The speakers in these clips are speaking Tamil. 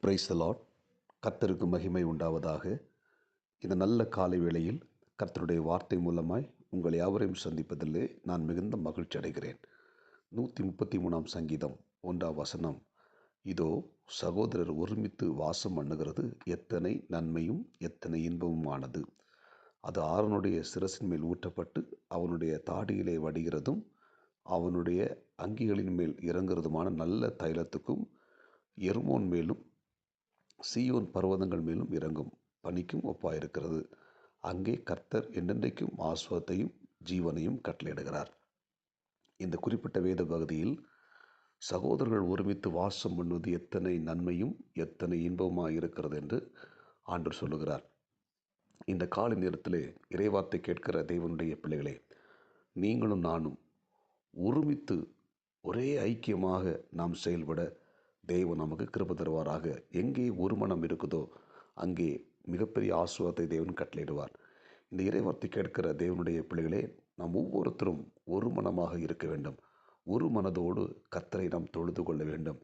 Praise the Lord. கர்த்தருக்கு மகிமை உண்டாவதாக. இந்த நல்ல காலை வேளையில் கர்த்தருடைய வார்த்தை மூலமாய் உங்கள் யாவரையும் சந்திப்பதிலே நான் மிகுந்த மகிழ்ச்சி அடைகிறேன். 133 சங்கீதம் 1 இதோ சகோதரர் ஒருமித்து வாசம் பண்ணுகிறது எத்தனை நன்மையும் எத்தனை இன்பமுமானது. அது ஆரோனுடைய சிரசின் மேல் ஊற்றப்பட்டு அவனுடைய தாடியிலே வடிகிறதும் அவனுடைய அங்கிகளின் மேல் இறங்குறதுமான நல்ல தைலத்துக்கும் எர்மோன் மேலும் சீயோன் பர்வதங்கள் மேலும் இறங்கும் பனிக்கும் ஒப்பாயிருக்கிறது. அங்கே கர்த்தர் என்றென்றைக்கும் ஆசுவத்தையும் ஜீவனையும் கட்டளையிடுகிறார். இந்த குறிப்பிட்ட வேத பகுதியில் சகோதரர்கள் ஒருமித்து வாசம் பண்ணுவது எத்தனை நன்மையும் எத்தனை இன்பமாக இருக்கிறது என்று ஆண்டவர் சொல்லுகிறார். இந்த காலை நேரத்திலே இறைவார்த்தை கேட்கிற தேவனுடைய பிள்ளைகளே, நீங்களும் நானும் ஒருமித்து ஒரே ஐக்கியமாக நாம் செயல்பட தேவன் நமக்கு கிருபை தருவாராக. எங்கே ஒரு மனம் இருக்குதோ அங்கே மிகப்பெரிய ஆசீர்வாதத்தை தேவன் கட்டளையிடுவார். இந்த இறைவார்த்தை கேட்கிற தேவனுடைய பிள்ளைகளே, நாம் ஒவ்வொருத்தரும் ஒரு மனமாக இருக்க வேண்டும். ஒரு மனதோடு கர்த்தரை நாம் தொழுது கொள்ள வேண்டும்.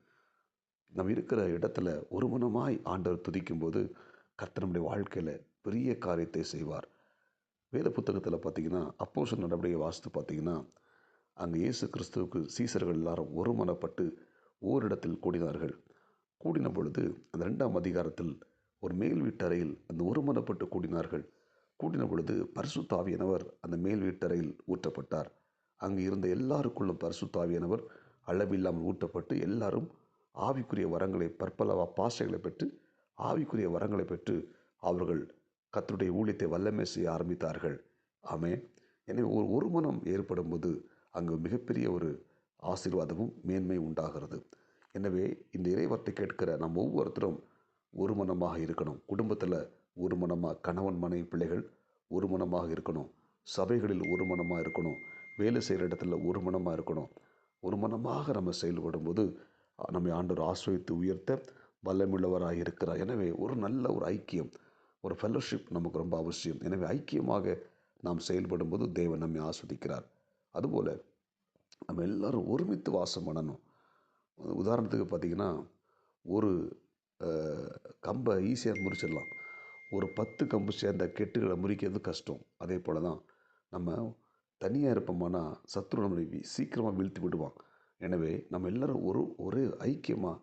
நாம் இருக்கிற இடத்துல ஒரு மனமாய் ஆண்டவர் துதிக்கும் போது கர்த்தர் நம்முடைய வாழ்க்கையில் பெரிய காரியத்தை செய்வார். வேத புத்தகத்தில் பார்த்தீங்கன்னா, அப்போஸ்தலர் நடவடிக்கை வாசித்து பார்த்தீங்கன்னா, அங்கே இயேசு கிறிஸ்துவுக்கு சீசர்கள் எல்லாரும் ஒருமனப்பட்டு ஓரிடத்தில் கூடினார்கள். கூடின பொழுது அந்த 2ஆம் அதிகாரத்தில் ஒரு மேல் வீட்டறையில் அந்த ஒருமனப்பட்டு கூடினார்கள். கூடின பொழுது பரிசுத்த ஆவியானவர் அந்த மேல் வீட்டறையில் ஊற்றப்பட்டார். அங்கு இருந்த எல்லாருக்குள்ளும் பரிசுத்த ஆவியானவர் அளவில்லாமல் ஊற்றப்பட்டு எல்லாரும் ஆவிக்குரிய வரங்களை, பற்பல பாஷைகளை பெற்று ஆவிக்குரிய வரங்களை பெற்று அவர்கள் கர்த்தருடைய ஊழியத்தை வல்லமை செய்ய ஆரம்பித்தார்கள். ஆமென். எனவே ஒரு மனம் ஏற்படும் போது அங்கு மிகப்பெரிய ஒரு ஆசீர்வாதமும் மேன்மை உண்டாகிறது. எனவே இந்த இறைவார்த்தை கேட்கிற நாம் ஒவ்வொருத்தரும் ஒரு மனமாக இருக்கணும். குடும்பத்தில் ஒரு மனமாக, கணவன் மனைவி பிள்ளைகள் ஒரு மனமாக இருக்கணும். சபைகளில் ஒரு மனமாக இருக்கணும். வேலை செய்கிற இடத்துல ஒரு மனமாக இருக்கணும். ஒரு மனமாக நம்ம செயல்படும் போது நம்மை ஆண்டவர் ஆசீர்வதித்து உயர்த்த வல்லமுள்ளவராக இருக்கிறார். எனவே ஒரு நல்ல ஒரு ஐக்கியம், ஒரு ஃபெல்லோஷிப் நமக்கு ரொம்ப அவசியம். எனவே ஐக்கியமாக நாம் செயல்படும் போது தேவன் நம்மை ஆஸ்வதிக்கிறார். அதுபோல் நம்ம எல்லாரும் ஒருமித்து வாசம் பண்ணணும். உதாரணத்துக்கு பார்த்திங்கன்னா, ஒரு கம்பை ஈஸியாக முறிச்சிடலாம். ஒரு 10 கம்பு சேர்ந்த கெட்டுகளை முறிக்கிறது கஷ்டம். அதே போல் தான் நம்ம தனியாக இருப்போம்னா சத்ரு நம்மளை சீக்கிரமாக வீழ்த்தி விடுவான். எனவே நம்ம எல்லோரும் ஒரே ஐக்கியமாக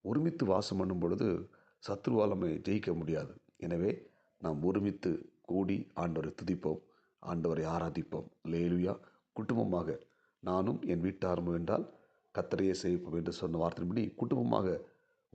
ஒருமித்து வாசம் பண்ணும் பொழுது சத்ருவால் நம்ம ஜெயிக்க முடியாது. எனவே நாம் ஒருமித்து கூடி ஆண்டவரை துதிப்போம், ஆண்டவரை ஆராதிப்போம். அல்லேலூயா. குடும்பமாக நானும் என் வீட்டாரும் என்றால் கர்த்தரையே சேவிப்போம் என்று சொன்ன வார்த்தையின்படி குடும்பமாக